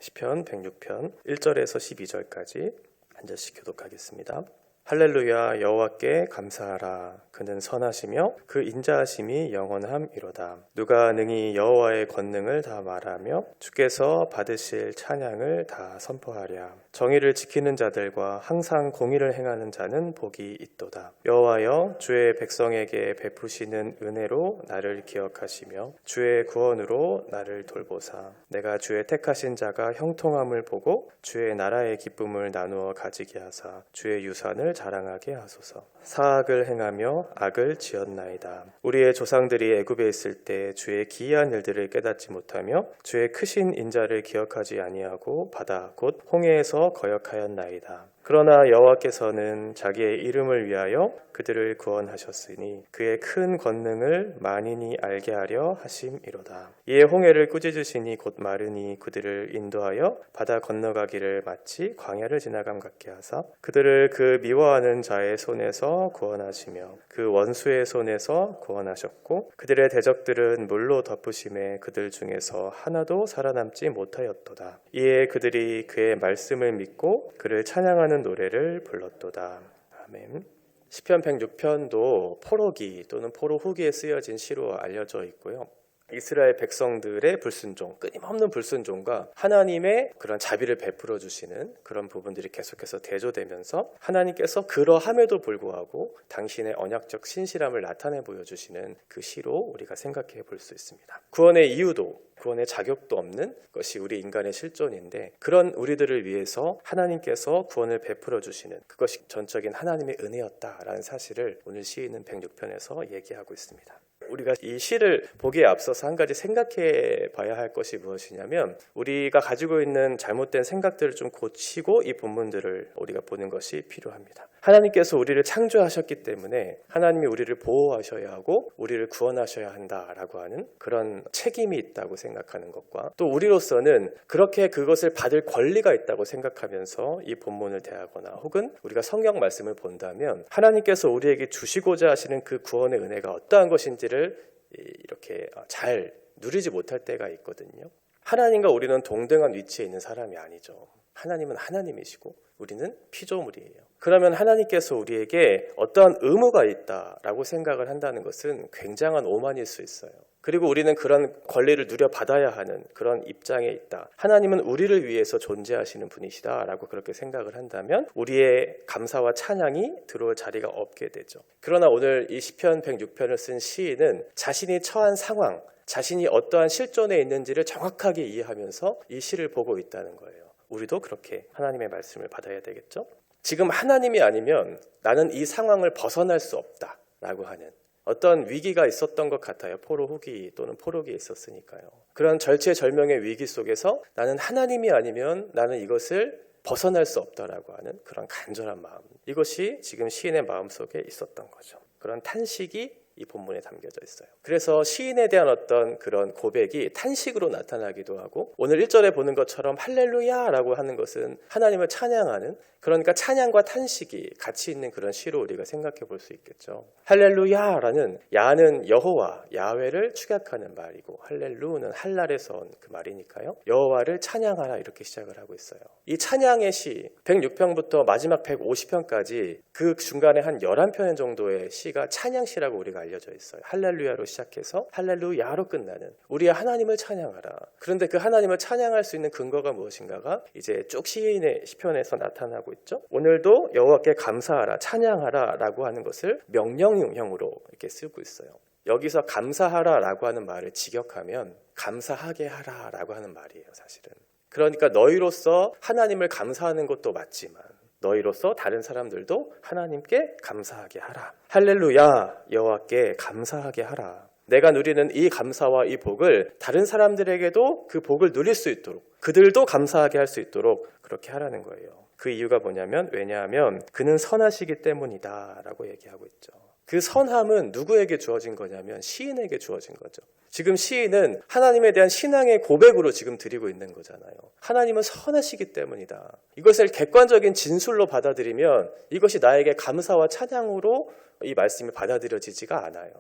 시편 106편 1절에서 12절까지 한 절씩 교독하겠습니다. 할렐루야. 여호와께 감사하라. 그는 선하시며 그 인자하심이 영원함이로다. 누가 능히 여호와의 권능을 다 말하며 주께서 받으실 찬양을 다 선포하랴. 정의를 지키는 자들과 항상 공의를 행하는 자는 복이 있도다. 여호와여, 주의 백성에게 베푸시는 은혜로 나를 기억하시며 주의 구원으로 나를 돌보사. 내가 주의 택하신 자가 형통함을 보고 주의 나라의 기쁨을 나누어 가지게 하사 주의 유산을 자랑하게 하소서. 사악을 행하며 악을 지었나이다. 우리의 조상들이 애굽에 있을 때 주의 기이한 일들을 깨닫지 못하며 주의 크신 인자를 기억하지 아니하고 바다 곧 홍해에서 거역하였나이다. 그러나 여호와께서는 자기의 이름을 위하여 그들을 구원하셨으니 그의 큰 권능을 만인이 알게 하려 하심이로다. 이에 홍해를 꾸짖으시니 곧 마르니 그들을 인도하여 바다 건너가기를 마치 광야를 지나감 같게 하사 그들을 그 미워하는 자의 손에서 구원하시며 그 원수의 손에서 구원하셨고 그들의 대적들은 물로 덮으심에 그들 중에서 하나도 살아남지 못하였도다. 이에 그들이 그의 말씀을 믿고 그를 찬양하는 노래를 불렀도다. 아멘. 시편 106편도 포로기 또는 포로 후기에 쓰여진 시로 알려져 있고요. 이스라엘 백성들의 불순종, 끊임없는 불순종과 하나님의 그런 자비를 베풀어 주시는 그런 부분들이 계속해서 대조되면서 하나님께서 그러함에도 불구하고 당신의 언약적 신실함을 나타내 보여주시는 그 시로 우리가 생각해 볼 수 있습니다. 구원의 이유도 구원의 자격도 없는 것이 우리 인간의 실존인데 그런 우리들을 위해서 하나님께서 구원을 베풀어 주시는 그것이 전적인 하나님의 은혜였다라는 사실을 오늘 시인은 106편에서 얘기하고 있습니다. 우리가 이 시를 보기에 앞서서 한 가지 생각해 봐야 할 것이 무엇이냐면 우리가 가지고 있는 잘못된 생각들을 좀 고치고 이 본문들을 우리가 보는 것이 필요합니다. 하나님께서 우리를 창조하셨기 때문에 하나님이 우리를 보호하셔야 하고 우리를 구원하셔야 한다라고 하는 그런 책임이 있다고 생각하는 것과 또 우리로서는 그렇게 그것을 받을 권리가 있다고 생각하면서 이 본문을 대하거나 혹은 우리가 성경 말씀을 본다면 하나님께서 우리에게 주시고자 하시는 그 구원의 은혜가 어떠한 것인지를 이렇게 잘 누리지 못할 때가 있거든요. 하나님과 우리는 동등한 위치에 있는 사람이 아니죠. 하나님은 하나님이시고 우리는 피조물이에요. 그러면 하나님께서 우리에게 어떠한 의무가 있다라고 생각을 한다는 것은 굉장한 오만일 수 있어요. 그리고 우리는 그런 권리를 누려받아야 하는 그런 입장에 있다. 하나님은 우리를 위해서 존재하시는 분이시다라고 그렇게 생각을 한다면 우리의 감사와 찬양이 들어올 자리가 없게 되죠. 그러나 오늘 이 시편 106편을 쓴 시인은 자신이 처한 상황, 자신이 어떠한 실존에 있는지를 정확하게 이해하면서 이 시를 보고 있다는 거예요. 우리도 그렇게 하나님의 말씀을 받아야 되겠죠. 지금 하나님이 아니면 나는 이 상황을 벗어날 수 없다라고 하는 어떤 위기가 있었던 것 같아요. 포로 후기 또는 포로기에 있었으니까요. 그런 절체절명의 위기 속에서 나는 하나님이 아니면 나는 이것을 벗어날 수 없다라고 하는 그런 간절한 마음. 이것이 지금 시인의 마음속에 있었던 거죠. 그런 탄식이 이 본문에 담겨져 있어요. 그래서 시인에 대한 어떤 그런 고백이 탄식으로 나타나기도 하고 오늘 1절에 보는 것처럼 할렐루야라고 하는 것은 하나님을 찬양하는 그러니까 찬양과 탄식이 같이 있는 그런 시로 우리가 생각해 볼 수 있겠죠. 할렐루야라는 야는 여호와, 야훼를 축약하는 말이고 할렐루는 할랄에서 온 그 말이니까요. 여호와를 찬양하라 이렇게 시작을 하고 있어요. 이 찬양의 시 106편부터 마지막 150편까지 그 중간에 한 11편 정도의 시가 찬양시라고 우리가 알려져 있어요. 할렐루야로 시작해서 할렐루야로 끝나는 우리의 하나님을 찬양하라. 그런데 그 하나님을 찬양할 수 있는 근거가 무엇인가가 이제 쭉 시인의 시편에서 나타나고 있죠. 오늘도 여호와께 감사하라, 찬양하라 라고 하는 것을 명령형으로 이렇게 쓰고 있어요. 여기서 감사하라라고 하는 말을 직역하면 감사하게 하라라고 하는 말이에요, 사실은. 그러니까 너희로서 하나님을 감사하는 것도 맞지만 너희로서 다른 사람들도 하나님께 감사하게 하라. 할렐루야, 여호와께 감사하게 하라. 내가 누리는 이 감사와 이 복을 다른 사람들에게도 그 복을 누릴 수 있도록 그들도 감사하게 할 수 있도록 그렇게 하라는 거예요. 그 이유가 뭐냐면 왜냐하면 그는 선하시기 때문이다 라고 얘기하고 있죠. 그 선함은 누구에게 주어진 거냐면 시인에게 주어진 거죠. 지금 시인은 하나님에 대한 신앙의 고백으로 지금 드리고 있는 거잖아요. 하나님은 선하시기 때문이다. 이것을 객관적인 진술로 받아들이면 이것이 나에게 감사와 찬양으로 이 말씀이 받아들여지지가 않아요.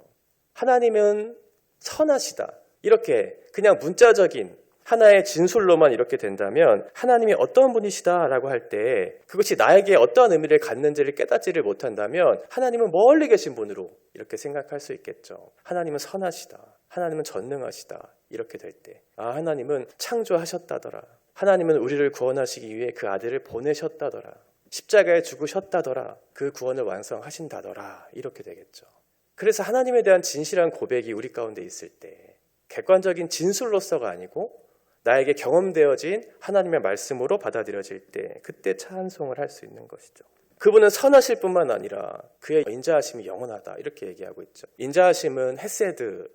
하나님은 선하시다. 이렇게 그냥 문자적인 하나의 진술로만 이렇게 된다면 하나님이 어떤 분이시다라고 할 때 그것이 나에게 어떠한 의미를 갖는지를 깨닫지를 못한다면 하나님은 멀리 계신 분으로 이렇게 생각할 수 있겠죠. 하나님은 선하시다. 하나님은 전능하시다. 이렇게 될 때 하나님은 창조하셨다더라. 하나님은 우리를 구원하시기 위해 그 아들을 보내셨다더라. 십자가에 죽으셨다더라. 그 구원을 완성하신다더라. 이렇게 되겠죠. 그래서 하나님에 대한 진실한 고백이 우리 가운데 있을 때 객관적인 진술로서가 아니고 나에게 경험되어진 하나님의 말씀으로 받아들여질 때 그때 찬송을 할 수 있는 것이죠. 그분은 선하실 뿐만 아니라 그의 인자하심이 영원하다 이렇게 얘기하고 있죠. 인자하심은 헤세드,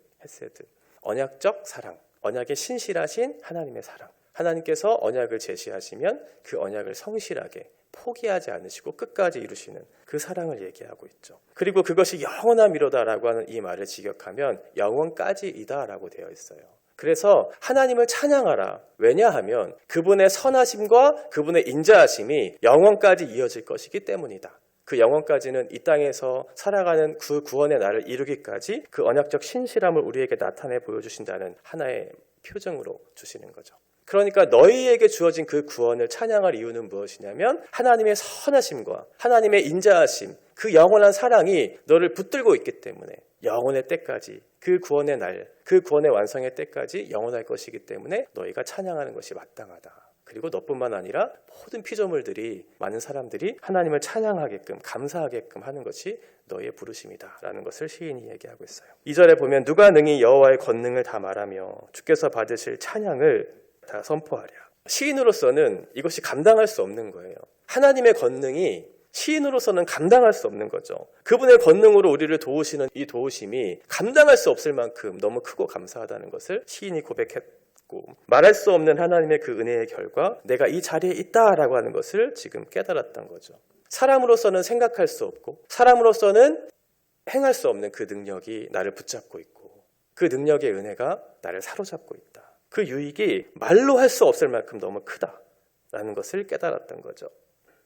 언약적 사랑, 언약에 신실하신 하나님의 사랑. 하나님께서 언약을 제시하시면 그 언약을 성실하게 포기하지 않으시고 끝까지 이루시는 그 사랑을 얘기하고 있죠. 그리고 그것이 영원함이로다라고 하는 이 말을 직역하면 영원까지이다라고 되어 있어요. 그래서 하나님을 찬양하라. 왜냐하면 그분의 선하심과 그분의 인자하심이 영원까지 이어질 것이기 때문이다. 그 영원까지는 이 땅에서 살아가는 그 구원의 날을 이루기까지 그 언약적 신실함을 우리에게 나타내 보여주신다는 하나의 표정으로 주시는 거죠. 그러니까 너희에게 주어진 그 구원을 찬양할 이유는 무엇이냐면 하나님의 선하심과 하나님의 인자하심, 그 영원한 사랑이 너를 붙들고 있기 때문에 영원의 때까지 그 구원의 날, 그 구원의 완성의 때까지 영원할 것이기 때문에 너희가 찬양하는 것이 마땅하다. 그리고 너뿐만 아니라 모든 피조물들이 많은 사람들이 하나님을 찬양하게끔 감사하게끔 하는 것이 너희의 부르심이다 라는 것을 시인이 얘기하고 있어요. 2절에 보면 누가 능히 여호와의 권능을 다 말하며 주께서 받으실 찬양을 다 선포하랴. 시인으로서는 이것이 감당할 수 없는 거예요. 하나님의 권능이 시인으로서는 감당할 수 없는 거죠. 그분의 권능으로 우리를 도우시는 이 도우심이 감당할 수 없을 만큼 너무 크고 감사하다는 것을 시인이 고백했고 말할 수 없는 하나님의 그 은혜의 결과 내가 이 자리에 있다라고 하는 것을 지금 깨달았던 거죠. 사람으로서는 생각할 수 없고 사람으로서는 행할 수 없는 그 능력이 나를 붙잡고 있고 그 능력의 은혜가 나를 사로잡고 있다. 그 유익이 말로 할 수 없을 만큼 너무 크다라는 것을 깨달았던 거죠.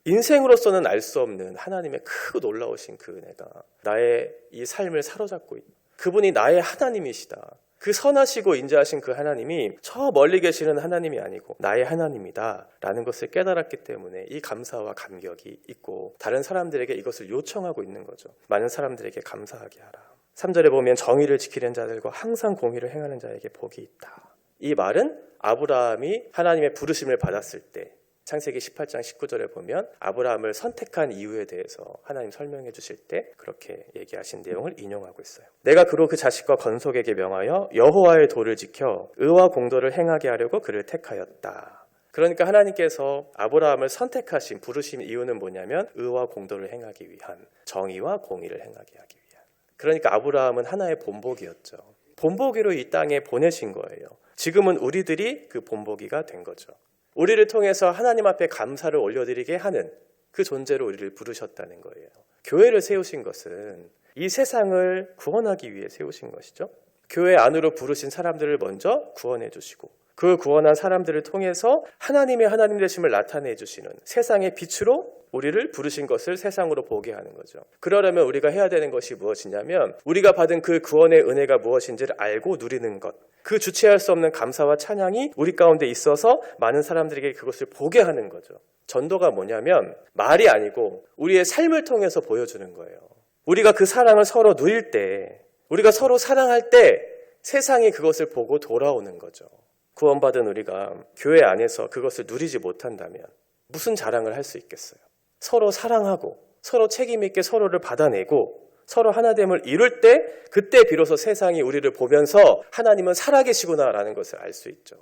인생으로서는 알 수 없는 하나님의 크고 놀라우신 그 은혜가 나의 이 삶을 사로잡고 있다. 그분이 나의 하나님이시다. 그 선하시고 인자하신 그 하나님이 저 멀리 계시는 하나님이 아니고 나의 하나님이다 라는 것을 깨달았기 때문에 이 감사와 감격이 있고 다른 사람들에게 이것을 요청하고 있는 거죠. 많은 사람들에게 감사하게 하라. 3절에 보면 정의를 지키는 자들과 항상 공의를 행하는 자에게 복이 있다. 이 말은 아브라함이 하나님의 부르심을 받았을 때 창세기 18장 19절에 보면 아브라함을 선택한 이유에 대해서 하나님 설명해 주실 때 그렇게 얘기하신 내용을 인용하고 있어요. 내가 그로 그 자식과 건속에게 명하여 여호와의 도를 지켜 의와 공도를 행하게 하려고 그를 택하였다. 그러니까 하나님께서 아브라함을 선택하신 부르신 이유는 뭐냐면 의와 공도를 행하기 위한 정의와 공의를 행하게 하기 위한. 그러니까 아브라함은 하나의 본보기였죠. 본보기로 이 땅에 보내신 거예요. 지금은 우리들이 그 본보기가 된 거죠. 우리를 통해서 하나님 앞에 감사를 올려드리게 하는 그 존재로 우리를 부르셨다는 거예요. 교회를 세우신 것은 이 세상을 구원하기 위해 세우신 것이죠. 교회 안으로 부르신 사람들을 먼저 구원해 주시고 그 구원한 사람들을 통해서 하나님의 하나님 되심을 나타내 주시는 세상의 빛으로 우리를 부르신 것을 세상으로 보게 하는 거죠. 그러려면 우리가 해야 되는 것이 무엇이냐면 우리가 받은 그 구원의 은혜가 무엇인지를 알고 누리는 것. 그 주체할 수 없는 감사와 찬양이 우리 가운데 있어서 많은 사람들에게 그것을 보게 하는 거죠. 전도가 뭐냐면 말이 아니고 우리의 삶을 통해서 보여주는 거예요. 우리가 그 사랑을 서로 누릴 때, 우리가 서로 사랑할 때 세상이 그것을 보고 돌아오는 거죠. 구원받은 우리가 교회 안에서 그것을 누리지 못한다면 무슨 자랑을 할 수 있겠어요? 서로 사랑하고 서로 책임 있게 서로를 받아내고 서로 하나됨을 이룰 때 그때 비로소 세상이 우리를 보면서 하나님은 살아계시구나라는 것을 알 수 있죠.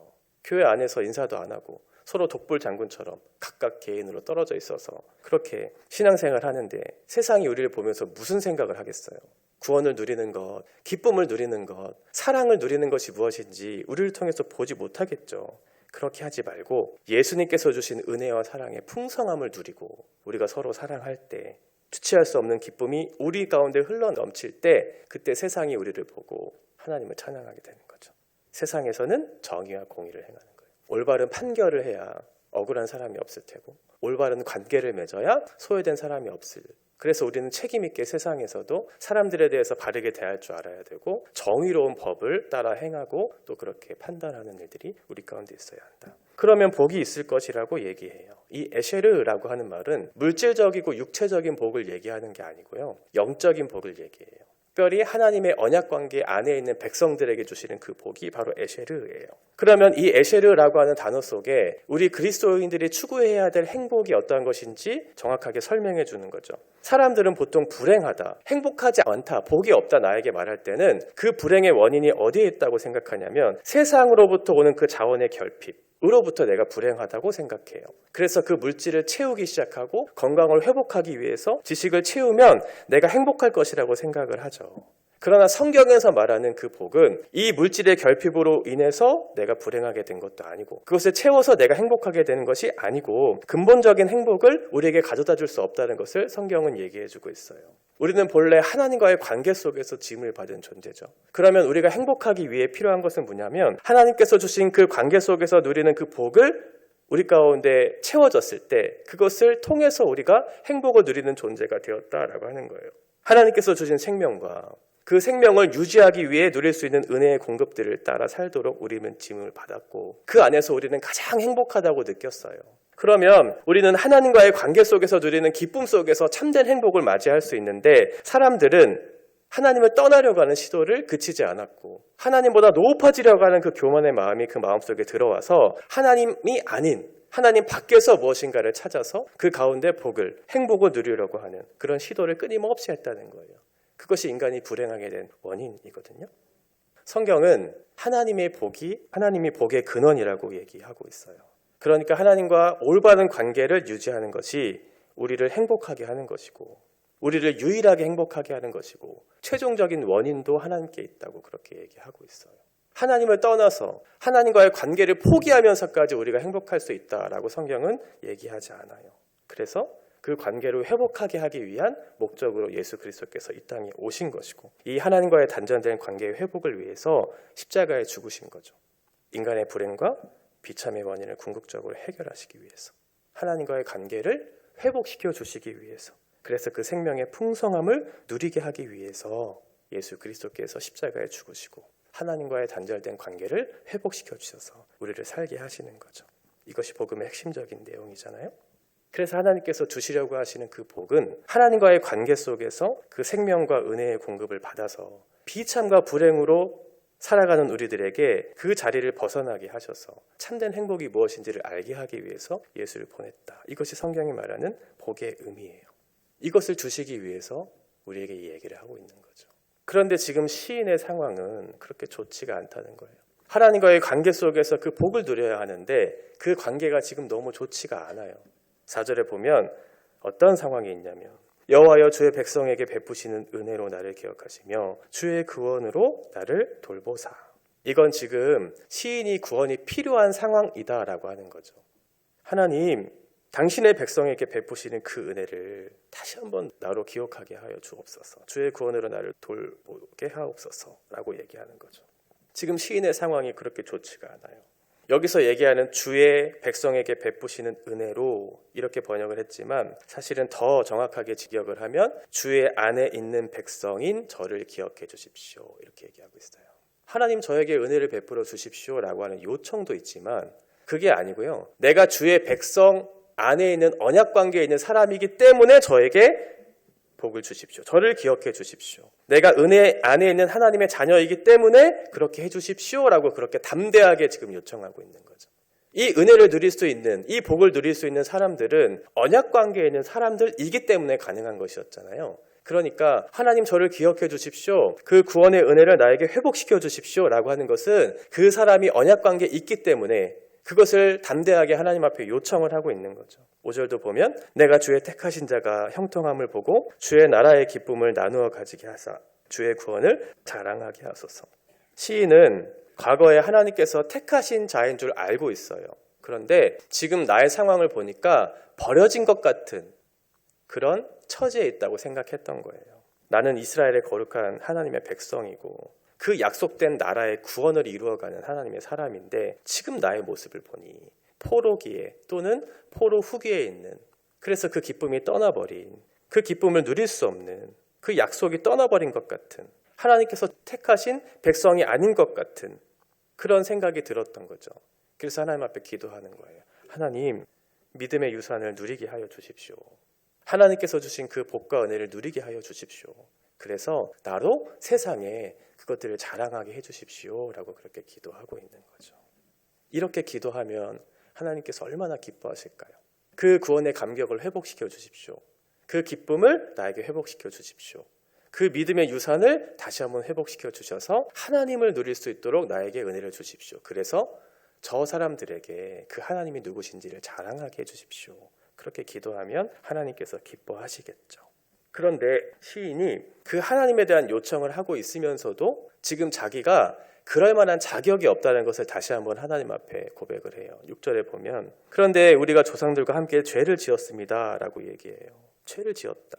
교회 안에서 인사도 안 하고 서로 독불장군처럼 각각 개인으로 떨어져 있어서 그렇게 신앙생활 하는데 세상이 우리를 보면서 무슨 생각을 하겠어요? 구원을 누리는 것, 기쁨을 누리는 것, 사랑을 누리는 것이 무엇인지 우리를 통해서 보지 못하겠죠. 그렇게 하지 말고 예수님께서 주신 은혜와 사랑의 풍성함을 누리고 우리가 서로 사랑할 때 주체할 수 없는 기쁨이 우리 가운데 흘러 넘칠 때 그때 세상이 우리를 보고 하나님을 찬양하게 되는 거죠. 세상에서는 정의와 공의를 행하는 거예요. 올바른 판결을 해야 억울한 사람이 없을 테고 올바른 관계를 맺어야 소외된 사람이 없을. 그래서 우리는 책임 있게 세상에서도 사람들에 대해서 바르게 대할 줄 알아야 되고 정의로운 법을 따라 행하고 또 그렇게 판단하는 일들이 우리 가운데 있어야 한다. 그러면 복이 있을 것이라고 얘기해요. 이 에쉐르라고 하는 말은 물질적이고 육체적인 복을 얘기하는 게 아니고요. 영적인 복을 얘기해요. 특별히 하나님의 언약관계 안에 있는 백성들에게 주시는 그 복이 바로 에쉐르예요. 그러면 이 에쉐르라고 하는 단어 속에 우리 그리스도인들이 추구해야 될 행복이 어떠한 것인지 정확하게 설명해 주는 거죠. 사람들은 보통 불행하다, 행복하지 않다, 복이 없다 나에게 말할 때는 그 불행의 원인이 어디에 있다고 생각하냐면 세상으로부터 오는 그 자원의 결핍, 으로부터 내가 불행하다고 생각해요. 그래서 그 물질을 채우기 시작하고 건강을 회복하기 위해서 지식을 채우면 내가 행복할 것이라고 생각을 하죠. 그러나 성경에서 말하는 그 복은 이 물질의 결핍으로 인해서 내가 불행하게 된 것도 아니고 그것을 채워서 내가 행복하게 되는 것이 아니고 근본적인 행복을 우리에게 가져다 줄 수 없다는 것을 성경은 얘기해 주고 있어요. 우리는 본래 하나님과의 관계 속에서 지음을 받은 존재죠. 그러면 우리가 행복하기 위해 필요한 것은 뭐냐면 하나님께서 주신 그 관계 속에서 누리는 그 복을 우리 가운데 채워졌을 때 그것을 통해서 우리가 행복을 누리는 존재가 되었다라고 하는 거예요. 하나님께서 주신 생명과 그 생명을 유지하기 위해 누릴 수 있는 은혜의 공급들을 따라 살도록 우리는 지음을 받았고 그 안에서 우리는 가장 행복하다고 느꼈어요. 그러면 우리는 하나님과의 관계 속에서 누리는 기쁨 속에서 참된 행복을 맞이할 수 있는데 사람들은 하나님을 떠나려고 하는 시도를 그치지 않았고 하나님보다 높아지려고 하는 그 교만의 마음이 그 마음속에 들어와서 하나님이 아닌 하나님 밖에서 무엇인가를 찾아서 그 가운데 복을, 행복을 누리려고 하는 그런 시도를 끊임없이 했다는 거예요. 그것이 인간이 불행하게 된 원인이거든요. 성경은 하나님의 복이 하나님이 복의 근원이라고 얘기하고 있어요. 그러니까 하나님과 올바른 관계를 유지하는 것이 우리를 행복하게 하는 것이고 우리를 유일하게 행복하게 하는 것이고 최종적인 원인도 하나님께 있다고 그렇게 얘기하고 있어요. 하나님을 떠나서 하나님과의 관계를 포기하면서까지 우리가 행복할 수 있다라고 성경은 얘기하지 않아요. 그래서 그 관계를 회복하게 하기 위한 목적으로 예수 그리스도께서 이 땅에 오신 것이고 이 하나님과의 단절된 관계의 회복을 위해서 십자가에 죽으신 거죠. 인간의 불행과 비참의 원인을 궁극적으로 해결하시기 위해서 하나님과의 관계를 회복시켜 주시기 위해서 그래서 그 생명의 풍성함을 누리게 하기 위해서 예수 그리스도께서 십자가에 죽으시고 하나님과의 단절된 관계를 회복시켜 주셔서 우리를 살게 하시는 거죠. 이것이 복음의 핵심적인 내용이잖아요. 그래서 하나님께서 주시려고 하시는 그 복은 하나님과의 관계 속에서 그 생명과 은혜의 공급을 받아서 비참과 불행으로 살아가는 우리들에게 그 자리를 벗어나게 하셔서 참된 행복이 무엇인지를 알게 하기 위해서 예수를 보냈다. 이것이 성경이 말하는 복의 의미예요. 이것을 주시기 위해서 우리에게 이 얘기를 하고 있는 거죠. 그런데 지금 시인의 상황은 그렇게 좋지가 않다는 거예요. 하나님과의 관계 속에서 그 복을 누려야 하는데 그 관계가 지금 너무 좋지가 않아요. 4절에 보면 어떤 상황이 있냐면 여호와여 주의 백성에게 베푸시는 은혜로 나를 기억하시며 주의 구원으로 나를 돌보사. 이건 지금 시인이 구원이 필요한 상황이다라고 하는 거죠. 하나님, 당신의 백성에게 베푸시는 그 은혜를 다시 한번 나로 기억하게 하여 주옵소서. 주의 구원으로 나를 돌보게 하옵소서라고 얘기하는 거죠. 지금 시인의 상황이 그렇게 좋지가 않아요. 여기서 얘기하는 주의 백성에게 베푸시는 은혜로 이렇게 번역을 했지만 사실은 더 정확하게 직역을 하면 주의 안에 있는 백성인 저를 기억해 주십시오 이렇게 얘기하고 있어요. 하나님 저에게 은혜를 베풀어 주십시오라고 하는 요청도 있지만 그게 아니고요. 내가 주의 백성 안에 있는 언약관계에 있는 사람이기 때문에 저에게 복을 주십시오. 저를 기억해 주십시오. 내가 은혜 안에 있는 하나님의 자녀이기 때문에 그렇게 해 주십시오라고 그렇게 담대하게 지금 요청하고 있는 거죠. 이 은혜를 누릴 수 있는, 이 복을 누릴 수 있는 사람들은 언약관계에 있는 사람들이기 때문에 가능한 것이었잖아요. 그러니까 하나님 저를 기억해 주십시오. 그 구원의 은혜를 나에게 회복시켜 주십시오라고 하는 것은 그 사람이 언약관계에 있기 때문에 그것을 담대하게 하나님 앞에 요청을 하고 있는 거죠. 5절도 보면 내가 주의 택하신 자가 형통함을 보고 주의 나라의 기쁨을 나누어 가지게 하사 주의 구원을 자랑하게 하소서. 시인은 과거에 하나님께서 택하신 자인 줄 알고 있어요. 그런데 지금 나의 상황을 보니까 버려진 것 같은 그런 처지에 있다고 생각했던 거예요. 나는 이스라엘의 거룩한 하나님의 백성이고 그 약속된 나라의 구원을 이루어가는 하나님의 사람인데 지금 나의 모습을 보니 포로기에 또는 포로 후기에 있는, 그래서 그 기쁨이 떠나버린, 그 기쁨을 누릴 수 없는, 그 약속이 떠나버린 것 같은, 하나님께서 택하신 백성이 아닌 것 같은 그런 생각이 들었던 거죠. 그래서 하나님 앞에 기도하는 거예요. 하나님, 믿음의 유산을 누리게 하여 주십시오. 하나님께서 주신 그 복과 은혜를 누리게 하여 주십시오. 그래서 나로 세상에 그것들을 자랑하게 해주십시오 라고 그렇게 기도하고 있는 거죠. 이렇게 기도하면 하나님께서 얼마나 기뻐하실까요? 그 구원의 감격을 회복시켜 주십시오. 그 기쁨을 나에게 회복시켜 주십시오. 그 믿음의 유산을 다시 한번 회복시켜 주셔서 하나님을 누릴 수 있도록 나에게 은혜를 주십시오. 그래서 저 사람들에게 그 하나님이 누구신지를 자랑하게 해주십시오. 그렇게 기도하면 하나님께서 기뻐하시겠죠. 그런데 시인이 그 하나님에 대한 요청을 하고 있으면서도 지금 자기가 그럴 만한 자격이 없다는 것을 다시 한번 하나님 앞에 고백을 해요. 6절에 보면 그런데 우리가 조상들과 함께 죄를 지었습니다 라고 얘기해요. 죄를 지었다.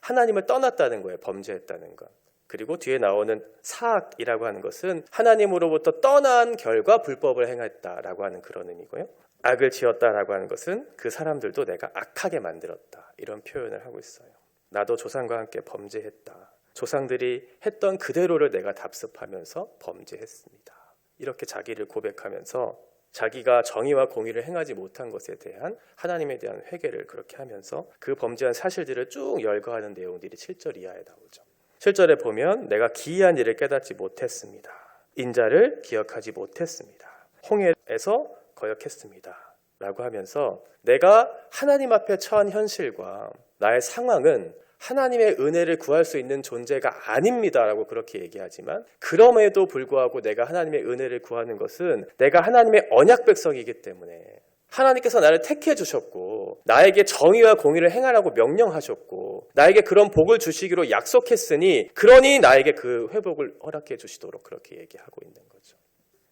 하나님을 떠났다는 거예요. 범죄했다는 것. 그리고 뒤에 나오는 사악이라고 하는 것은 하나님으로부터 떠난 결과 불법을 행했다라고 하는 그런 의미고요. 악을 지었다라고 하는 것은 그 사람들도 내가 악하게 만들었다. 이런 표현을 하고 있어요. 나도 조상과 함께 범죄했다. 조상들이 했던 그대로를 내가 답습하면서 범죄했습니다. 이렇게 자기를 고백하면서 자기가 정의와 공의를 행하지 못한 것에 대한 하나님에 대한 회개를 그렇게 하면서 그 범죄한 사실들을 쭉 열거하는 내용들이 7절 이하에 나오죠. 7절에 보면 내가 기이한 일을 깨닫지 못했습니다. 인자를 기억하지 못했습니다. 홍해에서 거역했습니다. 라고 하면서 내가 하나님 앞에 처한 현실과 나의 상황은 하나님의 은혜를 구할 수 있는 존재가 아닙니다 라고 그렇게 얘기하지만 그럼에도 불구하고 내가 하나님의 은혜를 구하는 것은 내가 하나님의 언약 백성이기 때문에 하나님께서 나를 택해 주셨고 나에게 정의와 공의를 행하라고 명령하셨고 나에게 그런 복을 주시기로 약속했으니 그러니 나에게 그 회복을 허락해 주시도록 그렇게 얘기하고 있는 거죠.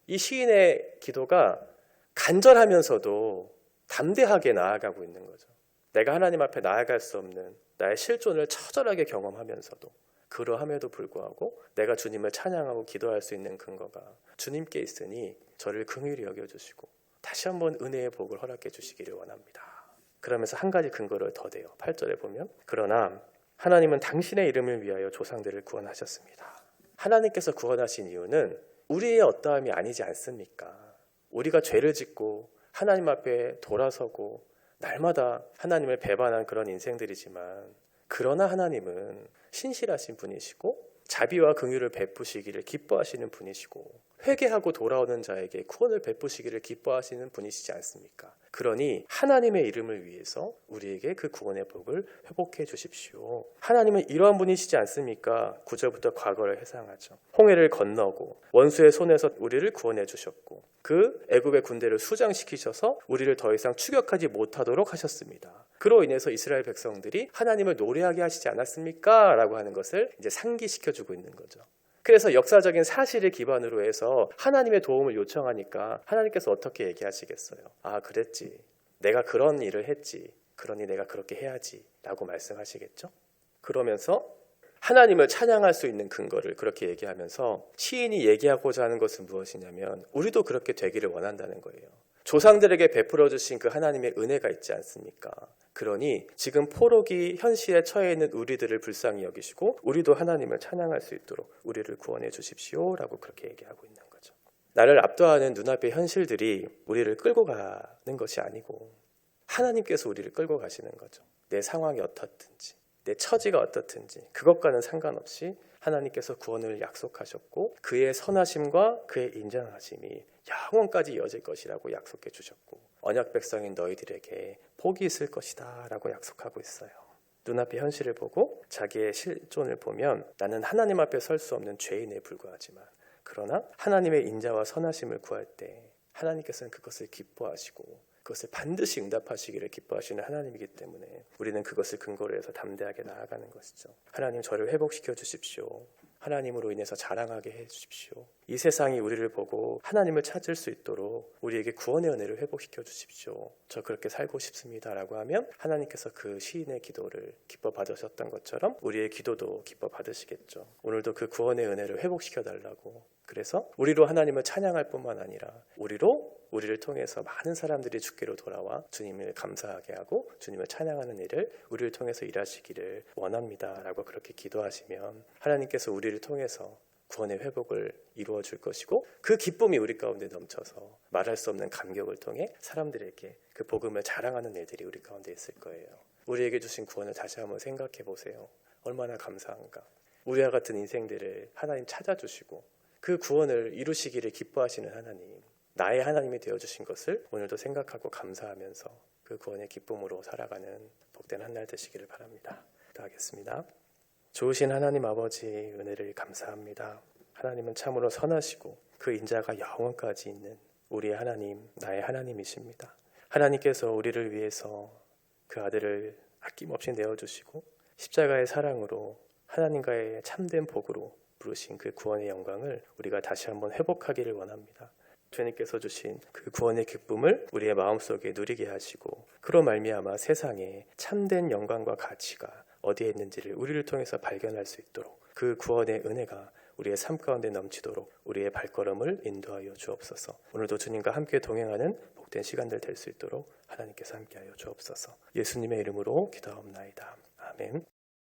이 시인의 기도가 간절하면서도 담대하게 나아가고 있는 거죠. 내가 하나님 앞에 나아갈 수 없는 나의 실존을 처절하게 경험하면서도 그러함에도 불구하고 내가 주님을 찬양하고 기도할 수 있는 근거가 주님께 있으니 저를 긍휼히 여겨주시고 다시 한번 은혜의 복을 허락해 주시기를 원합니다. 그러면서 한 가지 근거를 더 대요. 8절에 보면 그러나 하나님은 당신의 이름을 위하여 조상들을 구원하셨습니다. 하나님께서 구원하신 이유는 우리의 어떠함이 아니지 않습니까? 우리가 죄를 짓고 하나님 앞에 돌아서고 날마다 하나님을 배반한 그런 인생들이지만 그러나 하나님은 신실하신 분이시고 자비와 긍휼을 베푸시기를 기뻐하시는 분이시고 회개하고 돌아오는 자에게 구원을 베푸시기를 기뻐하시는 분이시지 않습니까? 그러니 하나님의 이름을 위해서 우리에게 그 구원의 복을 회복해 주십시오. 하나님은 이러한 분이시지 않습니까? 9절부터 과거를 회상하죠. 홍해를 건너고 원수의 손에서 우리를 구원해 주셨고 그 애굽의 군대를 수장시키셔서 우리를 더 이상 추격하지 못하도록 하셨습니다. 그로 인해서 이스라엘 백성들이 하나님을 노래하게 하시지 않았습니까? 라고 하는 것을 이제 상기시켜주고 있는 거죠. 그래서 역사적인 사실을 기반으로 해서 하나님의 도움을 요청하니까 하나님께서 어떻게 얘기하시겠어요? 아, 그랬지. 내가 그런 일을 했지. 그러니 내가 그렇게 해야지. 라고 말씀하시겠죠? 그러면서 하나님을 찬양할 수 있는 근거를 그렇게 얘기하면서 시인이 얘기하고자 하는 것은 무엇이냐면 우리도 그렇게 되기를 원한다는 거예요. 조상들에게 베풀어 주신 그 하나님의 은혜가 있지 않습니까? 그러니 지금 포로기 현실에 처해 있는 우리들을 불쌍히 여기시고 우리도 하나님을 찬양할 수 있도록 우리를 구원해 주십시오 라고 그렇게 얘기하고 있는 거죠. 나를 압도하는 눈앞의 현실들이 우리를 끌고 가는 것이 아니고 하나님께서 우리를 끌고 가시는 거죠. 내 상황이 어떻든지 내 처지가 어떻든지 그것과는 상관없이 하나님께서 구원을 약속하셨고 그의 선하심과 그의 인정하심이 영원까지 이어질 것이라고 약속해 주셨고 언약 백성인 너희들에게 복이 있을 것이다 라고 약속하고 있어요. 눈앞의 현실을 보고 자기의 실존을 보면 나는 하나님 앞에 설 수 없는 죄인에 불과하지만 그러나 하나님의 인자와 선하심을 구할 때 하나님께서는 그것을 기뻐하시고 그것을 반드시 응답하시기를 기뻐하시는 하나님이기 때문에 우리는 그것을 근거로 해서 담대하게 나아가는 것이죠. 하나님 저를 회복시켜 주십시오. 하나님으로 인해서 자랑하게 해 주십시오. 이 세상이 우리를 보고 하나님을 찾을 수 있도록 우리에게 구원의 은혜를 회복시켜 주십시오. 저 그렇게 살고 싶습니다 라고 하면 하나님께서 그 시인의 기도를 기뻐 받으셨던 것처럼 우리의 기도도 기뻐 받으시겠죠. 오늘도 그 구원의 은혜를 회복시켜 달라고 그래서 우리로 하나님을 찬양할 뿐만 아니라 우리로 우리를 통해서 많은 사람들이 주께로 돌아와 주님을 감사하게 하고 주님을 찬양하는 일을 우리를 통해서 일하시기를 원합니다 라고 그렇게 기도하시면 하나님께서 우리를 통해서 구원의 회복을 이루어 줄 것이고 그 기쁨이 우리 가운데 넘쳐서 말할 수 없는 감격을 통해 사람들에게 그 복음을 자랑하는 일들이 우리 가운데 있을 거예요. 우리에게 주신 구원을 다시 한번 생각해 보세요. 얼마나 감사한가. 우리와 같은 인생들을 하나님 찾아주시고 그 구원을 이루시기를 기뻐하시는 하나님, 나의 하나님이 되어주신 것을 오늘도 생각하고 감사하면서 그 구원의 기쁨으로 살아가는 복된 한 날 되시기를 바랍니다. 기도하겠습니다. 좋으신 하나님 아버지 은혜를 감사합니다. 하나님은 참으로 선하시고 그 인자가 영원까지 있는 우리의 하나님, 나의 하나님이십니다. 하나님께서 우리를 위해서 그 아들을 아낌없이 내어주시고 십자가의 사랑으로 하나님과의 참된 복으로 부르신 그 구원의 영광을 우리가 다시 한번 회복하기를 원합니다. 주님께서 주신 그 구원의 기쁨을 우리의 마음속에 누리게 하시고 그로 말미암아 세상에 참된 영광과 가치가 어디에 있는지를 우리를 통해서 발견할 수 있도록 그 구원의 은혜가 우리의 삶 가운데 넘치도록 우리의 발걸음을 인도하여 주옵소서. 오늘도 주님과 함께 동행하는 복된 시간들 될 수 있도록 하나님께서 함께하여 주옵소서. 예수님의 이름으로 기도하옵나이다. 아멘.